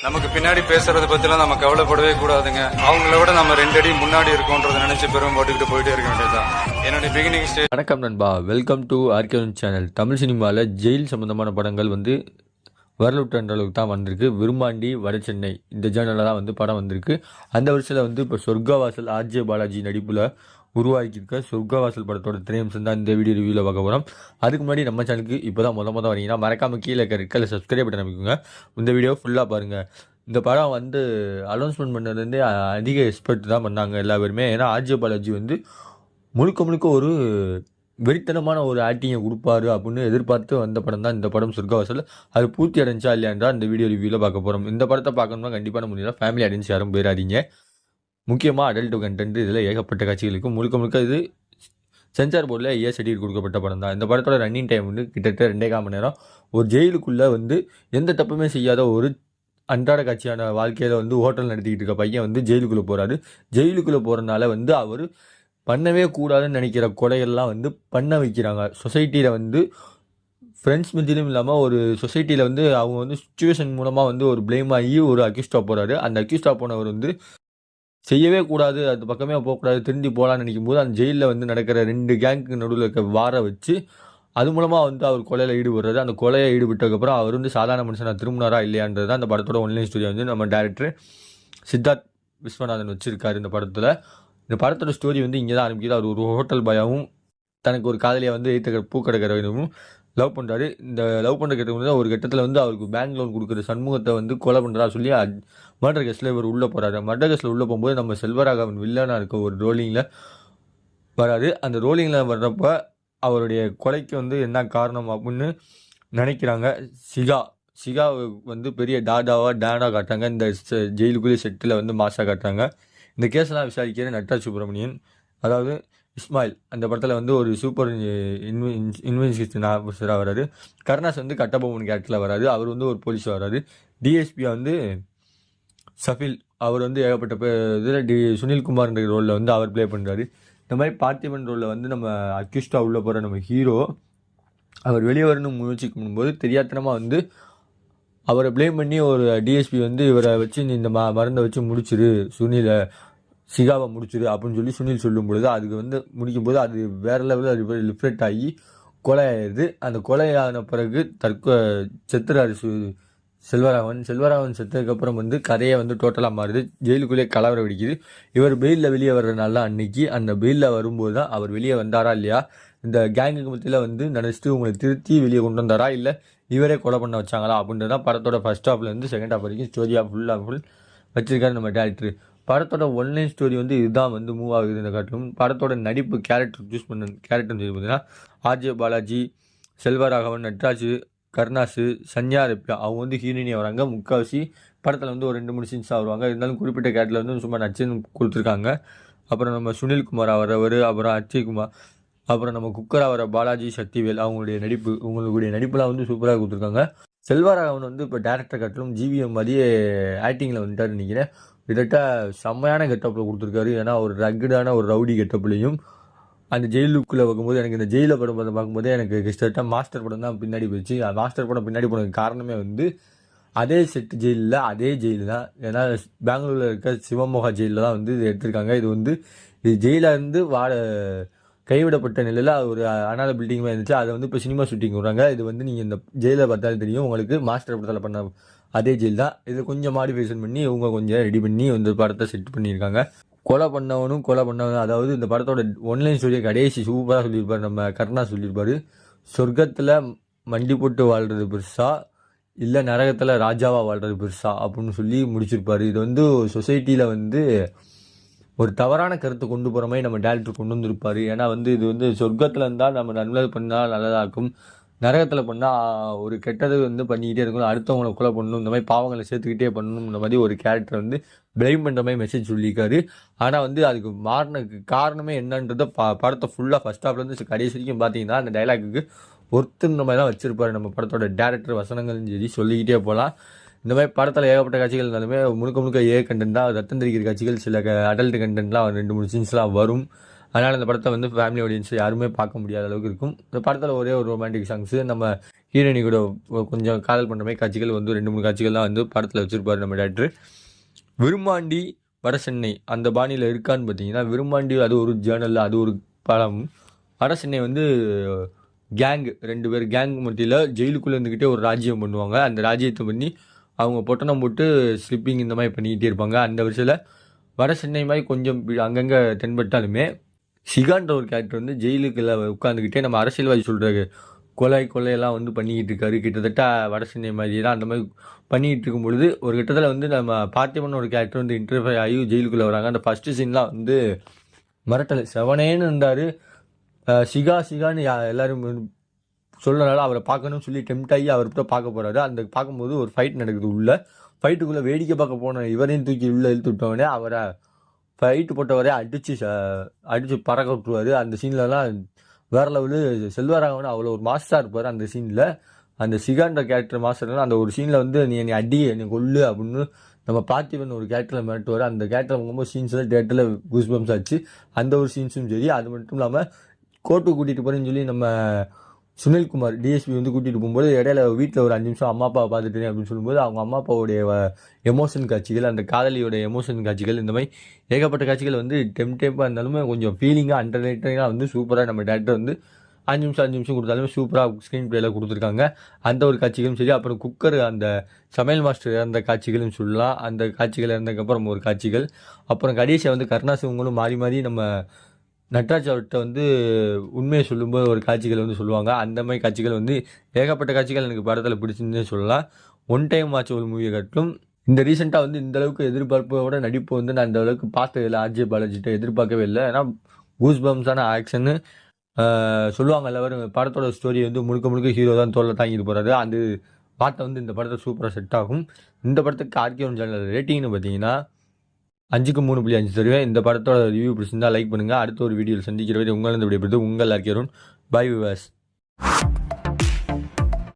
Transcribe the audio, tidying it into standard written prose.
நமக்கு பின்னாடி பேசுறதை பத்திலாம் நம்ம கவலைப்படவே கூடாதுங்க. அவங்கள விட நம்ம 2 அடி முன்னாடி இருக்கோன்றதை நினைச்சு பெரும் போட்டுக்கிட்டு போயிட்டே இருக்க வேண்டியதுதான். என்னுடைய பிகினிங் ஸ்டேஜ். வணக்கம் நண்பா, வெல்கம் டு ஆர்கேவன் சேனல். தமிழ் சினிமாவில் ஜெயில் சம்மந்தமான படங்கள் வரலுற்ற அளவுக்கு தான் வந்திருக்கு. விரும்பாண்டி, வடசென்னை இந்த ஜேர்னலில் தான் படம் வந்திருக்கு. அந்த வருஷத்தில் இப்போ சொர்க்கவாசல் ஆர்ஜே பாலாஜி நடிப்பில் உருவாக்கியிருக்க சொர்க்கவாசல் படத்தோட திரையம்சம் தான் இந்த வீடியோ ரிவ்யூவில் பார்க்க போகிறோம். அதுக்கு முன்னாடி நம்ம சேனலுக்கு இப்போ தான் மொதல் வரீங்கன்னா மறக்காமல் கீழே இருக்க சப்ஸ்கிரைப் பண்ணி நம்பிக்கோங்க. இந்த வீடியோ ஃபுல்லாக பாருங்கள். இந்த படம் அனௌன்ஸ்மெண்ட் பண்ணதுலேருந்தே அதிக எக்ஸ்பெக்ட் தான் பண்ணாங்க எல்லா பேருமே. ஏன்னா ஆர்ஜே பாலாஜி முழுக்க ஒரு வெறித்தனமான ஒரு ஆக்டிங்கை கொடுப்பாரு அப்படின்னு எதிர்பார்த்து வந்த படம் தான் இந்த படம் சொர்க்கவாசல். அது பூர்த்தி அடைஞ்சா இல்லையான்றா இந்த வீடியோ ரிவ்யூவில் பார்க்க போகிறோம். இந்த படத்தை பார்க்கணும்னா கண்டிப்பான முடியல, ஃபேமிலி ஆடியன்ஸ் யாரும் போயிடாதீங்க. முக்கியமாக அடல்ட் கண்டென்ட் இதில் ஏகப்பட்ட காட்சிகளுக்கும் முழுக்க இது சென்சார் போர்டில் சர்டிஃபிகேட் கொடுக்கப்பட்ட படம் தான். இந்த படத்தோட ரன்னிங் டைம் கிட்டத்தட்ட 2.25 மணி நேரம். ஒரு ஜெயிலுக்குள்ளே எந்த தப்புமே செய்யாத ஒரு அன்றாட காட்சியான வாழ்க்கையில் ஹோட்டல் நடத்திக்கிட்டு இருக்க பையன் ஜெயிலுக்குள்ளே போகிறாரு. ஜெயிலுக்குள்ளே போகிறதுனால அவர் பண்ணவே கூடாதுன்னு நினைக்கிற கொலைகள்லாம் பண்ண வைக்கிறாங்க. சொசைட்டியில் ஃப்ரெண்ட்ஸ் மத்தியிலும் இல்லாமல் ஒரு சொசைட்டியில் அவங்க சுச்சுவேஷன் மூலமாக ஒரு ப்ளேம் ஆகி ஒரு அக்யூஸ்டாக போகிறாரு. அந்த அக்யூஸ்டாக போனவர் செய்யவே கூடாது, அது பக்கமே போகக்கூடாது, திரும்பி போகலான்னு நினைக்கும் போது அந்த ஜெயிலில் நடக்கிற 2 கேங்க்கு நடுவில் இருக்க வார வச்சு அது மூலமாக அவர் கொலையில் ஈடுபடுறாரு. அந்த கொலையை ஈடுபட்டதுக்கப்புறம் அவர் சாதாரண மனுஷனாக திரும்பினாரா இல்லையான்றது தான் அந்த படத்தோட ஒன்லைன் ஸ்டோரி நம்ம டேரக்டர் சித்தார்த் விஸ்வநாதன் வச்சுருக்காரு. இந்த படத்தோட ஸ்டோரி இங்கே தான் ஆரம்பிக்குது. அவர் ஒரு ஹோட்டல் பாயாவும் தனக்கு ஒரு காதலியை பூக்கடைக்கிறவனும் லவ் பண்ணுறாரு. இந்த லவ் பண்ணுற கட்டத்தில் ஒரு கட்டத்தில் அவருக்கு பேங்க் லோன் கொடுக்குற சண்முகத்தை கொலை பண்ணுறா சொல்லி மர்டர் கேஸில் இவர் உள்ளே போகிறாரு. மர்டர் கேஸில் உள்ளே போகும்போது நம்ம செல்வராகவன் வில்லனாக இருக்க ஒரு ரோலிங்கில் வராரு. அந்த ரோலிங்கில் வர்றப்ப அவருடைய கொலைக்கு என்ன காரணம் அப்படின்னு நினைக்கிறாங்க. சிகா பெரிய டேனாக காட்டுறாங்க. இந்த ஜெயிலுக்குள்ளே செட்டில் மாசாக காட்டுறாங்க. இந்த கேஸெல்லாம் விசாரிக்கிற நட்ராஜ் சுப்ரமணியன், அதாவது இஸ்மாயில், அந்த படத்தில் ஒரு சூப்பர் இன்வெஸ்டிகேஷன் ஆஃபீஸராக வராரு. கருணாஸ் கட்டபொம்மன் கேரக்டரில் வராரு. அவர் ஒரு போலீஸ் வராரு. டிஎஸ்பியாக சஃபில், அவர் ஏகப்பட்ட இதில் சுனில்குமார்ன்ற ரோலில் அவர் ப்ளே பண்ணுறாரு. இந்த மாதிரி பார்த்திபன் ரோலில் நம்ம அக்யூஸ்டாக உள்ளே போகிற நம்ம ஹீரோ அவர் வெளியே வரணும் முயற்சிக்கும் பண்ணும்போது தெரியாதனமாக அவரை ப்ளேம் பண்ணி ஒரு டிஎஸ்பி இவரை வச்சு நீ இந்த மருந்தை வச்சு முடிச்சிரு, சிகாவை முடிச்சிரு அப்படின்னு சொல்லி சுனில் சொல்லும் பொழுது அதுக்கு முடிக்கும்போது அது வேறு லெவலில் அது ரிஃப்ளெக்ட் ஆகி கொலை ஆயிடுது. அந்த கொலையான பிறகு செத்துறாரு செல்வராகவன் செத்ததுக்கப்புறம் கதையை டோட்டலாக மாறுது. ஜெயிலுக்குள்ளே கலவரம் வெடிக்குது. இவர் பெயிலில் வெளியே வர்றதுனால அன்னைக்கு அந்த பெயிலில் வரும்போது தான் அவர் வெளியே வந்தாரா இல்லையா, இந்த கேங்குக்கு மத்தியில் நினச்சிட்டு உங்களை திருத்தி வெளியே கொண்டு வந்தாரா இல்லை இவரே கொலை பண்ண வச்சாங்களா அப்படின்றது தான் படத்தோட ஃபர்ஸ்ட் ஹாஃப்லேருந்து செகண்ட் ஹாஃப் வரைக்கும் ஸ்டோரியாக ஃபுல் வச்சிருக்காரு நம்ம டேரக்டர். படத்தோட ஒன்லைன் ஸ்டோரி இதுதான் மூவ் ஆகுது. இந்த காட்டும் படத்தோட நடிப்பு கேரக்டர் சூஸ் பண்ண கேரக்டர்னு சொல்லி பார்த்தீங்கன்னா ஆர்ஜே பாலாஜி, செல்வராகவன், நட்ராஜ், கருணாசு, சன்யா ரெப்யா அவங்க ஹீரோயினியாக வராங்க. முக்கால்வாசி படத்தில் ஒரு 2-3 சீன்ஸாக வருவாங்க. இருந்தாலும் குறிப்பிட்ட கேரக்டரில் சும்மா நச்சுன்னு கொடுத்துருக்காங்க. அப்புறம் நம்ம சுனில்குமார் வரவர், அப்புறம் அக்ஷய்குமார், அப்புறம் நம்ம குக்கராக வர பாலாஜி, சக்திவேல் அவங்களுடைய நடிப்புலாம் சூப்பராக கொடுத்துருக்காங்க. செல்வராகவன் இப்போ டேரக்டர் கட்டிலும் ஜிவிஎம் மாதிரியே ஆக்டிங்கில் வந்துட்டாருன்னு நினைக்கிறேன். கிட்டத்தட்ட செம்மையான கெட்டப்பில் கொடுத்துருக்காரு. ஏன்னா ஒரு ரக்கடான ஒரு ரவுடி கெட்டப்லையும் அந்த ஜெயிலுக்குள்ளே வைக்கும்போது எனக்கு இந்த ஜெயிலில் படம் பார்க்கும்போதே எனக்கு கிட்டத்தட்ட மாஸ்டர் படம் தான் பின்னாடி போயிடுச்சு. மாஸ்டர் படம் பின்னாடி போனதுக்கு காரணமே அதே செட்டு ஜெயிலில் அதே ஜெயிலு தான். ஏன்னா பெங்களூரில் இருக்க சிவமோகா ஜெயிலில் தான் இது எடுத்திருக்காங்க. இது ஜெயிலாக கைவிடப்பட்ட நிலையில் ஒரு அனாத பில்டிங்காக இருந்துச்சு. அதை இப்போ சினிமா ஷூட்டிங் விடுறாங்க. இது நீங்கள் இந்த ஜெயிலை பார்த்தாலும் தெரியும் உங்களுக்கு, மாஸ்டர் படத்தில் பண்ண அதே ஜெயில் தான். இது கொஞ்சம் மாடிஃபிகேஷன் பண்ணி இவங்க கொஞ்சம் ரெடி பண்ணி படத்தை செட் பண்ணியிருக்காங்க. கொலை பண்ணவனும் அதாவது இந்த படத்தோட ஒன்லைன் ஸ்டோரியை கடைசி சூப்பராக சொல்லியிருப்பார் நம்ம கருணா. சொல்லியிருப்பார், சொர்க்கத்தில் மண்டி போட்டு வாழ்கிறது பெருசா இல்லை நரகத்தில் ராஜாவாக வாழ்கிறது பெருசா அப்படின்னு சொல்லி முடிச்சிருப்பார். இது சொசைட்டியில் ஒரு தவறான கருத்தை கொண்டு போகிற மாதிரி நம்ம டேரக்டர் கொண்டு வந்திருப்பார். ஏன்னா இது சொர்க்கத்தில் இருந்தால் நம்ம நல்லது பண்ணால் நல்லதாகும், நரகத்தில் பண்ணால் ஒரு கெட்டது பண்ணிக்கிட்டே இருக்கணும், அடுத்தவங்களை கொலை பண்ணணும், இந்த மாதிரி பாவங்களை சேர்த்துக்கிட்டே பண்ணணும், இந்த மாதிரி ஒரு கேரக்டர் பிளேம் பண்ணுற மாதிரி மெசேஜ் சொல்லியிருக்காரு. ஆனால் அதுக்கு மாறினதுக்கு காரணமே என்னன்றதை படத்தை ஃபுல்லாக ஃபர்ஸ்ட் ஹாஃப்லேருந்து கடைசி வரைக்கும் பார்த்தீங்கன்னா அந்த டைலாக்குக்கு ஒருத்தர் மாதிரி தான் வச்சிருப்பாரு நம்ம படத்தோட டேரக்டர். வசனங்கள்னு சரி சொல்லிக்கிட்டே போகலாம். இந்த மாதிரி படத்தில் ஏகப்பட்ட காட்சிகள் இருந்தாலுமே முழுக்க கண்டென்ட் தான். ரத்தம் தெரிக்கிற காட்சிகள், சில அடல்ட் கண்டென்ட்லாம் 2-3 சீன்ஸ்லாம் வரும். அதனால் இந்த படத்தை வந்து ஃபேமிலி ஆடியன்ஸ் யாருமே பார்க்க முடியாத அளவுக்கு இருக்கும். இந்த படத்தில் ஒரே ஒரு ரொமான்டிக் சாங்ஸு, நம்ம ஹீரோயினி கூட கொஞ்சம் காதல் பண்ணுற மாதிரி காட்சிகள் வந்து 2-3 காட்சிகள் தான் வந்து படத்தில் வச்சுருப்பார் நம்ம டேரக்டர். விரும்மாண்டி வடசென்னை அந்த பாணியில் இருக்கான்னு பார்த்தீங்கன்னா, விரும்மாண்டி அது ஒரு ஜேர்னல், அது ஒரு படம். வடசென்னை வந்து கேங் 2 பேர் கேங் மத்தியில் ஜெயிலுக்குள்ளே இருந்துக்கிட்டே ஒரு ராஜ்யம் பண்ணுவாங்க. அந்த ராஜ்யத்தை பண்ணி அவங்க பொட்டணம் போட்டு ஸ்லிப்பிங் இந்த மாதிரி பண்ணிக்கிட்டே இருப்பாங்க. அந்த வருஷத்தில் வடசென்னை மாதிரி கொஞ்சம் அங்கங்கே தென்பட்டாலுமே சிகான்ற ஒரு கேரக்டர் வந்து ஜெயிலுக்குள்ள உட்காந்துக்கிட்டே நம்ம அரசியல்வாதி சொல்கிறாரு கொலையெல்லாம் வந்து பண்ணிக்கிட்டு இருக்காரு. கிட்டத்தட்ட வடசென்னை மாதிரி தான் அந்த மாதிரி பண்ணிக்கிட்டு இருக்கும் பொழுது ஒரு கட்டத்தில் வந்து நம்ம பார்த்திபன் ஒரு கேரக்டர் வந்து இன்டர்ஃபை ஆகி ஜெயிலுக்குள்ளே வராங்க. அந்த ஃபஸ்ட்டு சீன்லாம் வந்து மிரட்டல் செவனேன்னு இருந்தார். சிகான்னு எல்லாரும் சொல்கிறனால அவரை பார்க்கணும்னு சொல்லி டெம்ட் ஆகி அவர்கிட்ட பார்க்க போகிறாரு. அந்த பார்க்கும்போது ஒரு ஃபைட் நடக்குது. ஃபைட்டுக்குள்ளே வேடிக்கை பார்க்க போன இவரையும் தூக்கி உள்ளே இழுத்து விட்டவொடனே அவரை ஃபைட்டு போட்டவரே அடித்து பறக்க விட்டுருவார். அந்த சீன்லலாம் வேறு லெவலு. செல்வராகவன் அவ்வளோ ஒரு மாஸ்டராக இருப்பார் அந்த சீனில். அந்த சிகான்ற கேரக்டர் மாஸ்டர்லாம் அந்த ஒரு சீனில் வந்து நீ அடி என்னை கொல்லு அப்படின்னு நம்ம பார்த்திபன் ஒரு கேரக்டரில் மிரட்டுவார். அந்த கேரக்டர் ரொம்ப சீன்ஸில் தேட்டரில் கூஸ் பம்ஸ் ஆச்சு. அந்த ஒரு சீன்ஸும் சரி. அது மட்டும் இல்லாமல் கோர்ட்டுக்கு கூட்டிகிட்டு போகிறேன்னு சொல்லி நம்ம சுனில்குமார் டிஎஸ்பி வந்து கூட்டிகிட்டு போகும்போது இடையில வீட்டில் ஒரு 5 நிமிஷம் அம்மா அப்பாவை பார்த்துட்டேன் அப்படின்னு சொல்லும்போது அவங்க அம்மா அப்பாவுடைய எமோஷன் காட்சிகள், அந்த காதலியோட எமோஷன் காட்சிகள், இந்த மாதிரி ஏகப்பட்ட காட்சிகள் வந்து டெம்பாக இருந்தாலுமே கொஞ்சம் ஃபீலிங்காக அண்டர்லைட்டாக வந்து சூப்பராக நம்ம டேரக்டர் வந்து 5 நிமிஷம் கொடுத்தாலுமே சூப்பராக ஸ்க்ரீன் பிளேல கொடுத்துருக்காங்க. அந்த ஒரு காட்சிகளும் சரி. அப்புறம் குக்கர் அந்த சமையல் மாஸ்டர் இறந்த காட்சிகளும் சொல்லலாம். அந்த காட்சிகள் இறந்ததுக்கப்புறம் ஒரு காட்சிகள். அப்புறம் கடைசியாக வந்து கருணாசிவங்களும் மாறி மாறி நம்ம நட்ராஜ் அவர்கிட்ட வந்து உண்மையை சொல்லும்போது ஒரு காட்சிகள் வந்து சொல்லுவாங்க. அந்த மாதிரி காட்சிகள் வந்து ஏகப்பட்ட காட்சிகள் எனக்கு படத்தில் பிடிச்சிருந்தே சொல்லலாம். ஒன் டைம் வாட்ச் ஒரு மூவியை காட்டும். இந்த ரீசெண்டாக வந்து இந்த அளவுக்கு எதிர்பார்ப்போட நடிப்பு வந்து நான் இந்த அளவுக்கு பார்த்தது இல்லை. ஆர்ஜே பாலாஜிட்ட எதிர்பார்க்கவே இல்லை. ஏன்னா கூஸ் பம்ஸான ஆக்ஷன்னு சொல்லுவாங்க எல்லாரும். படத்தோட ஸ்டோரி வந்து முழுக்க ஹீரோ தான் தோல்ல தாங்கிட்டு போகிறாரு. அந்த பாட்டை வந்து இந்த படத்தை சூப்பராக செட் ஆகும். இந்த படத்துக்கு ஆர்கே சேனல் ரேட்டிங்னு பார்த்தீங்கன்னா 5க்கு 3.5 தருவேன். இந்த படத்தோட ரிவ்யூ பிடிச்சிருந்தா லைக் பண்ணுங்கள். அடுத்த ஒரு வீடியோவில் சந்திக்கிற வரை உங்களிருந்து விடைபெறுது உங்கள் ஆர்கே. By viewers.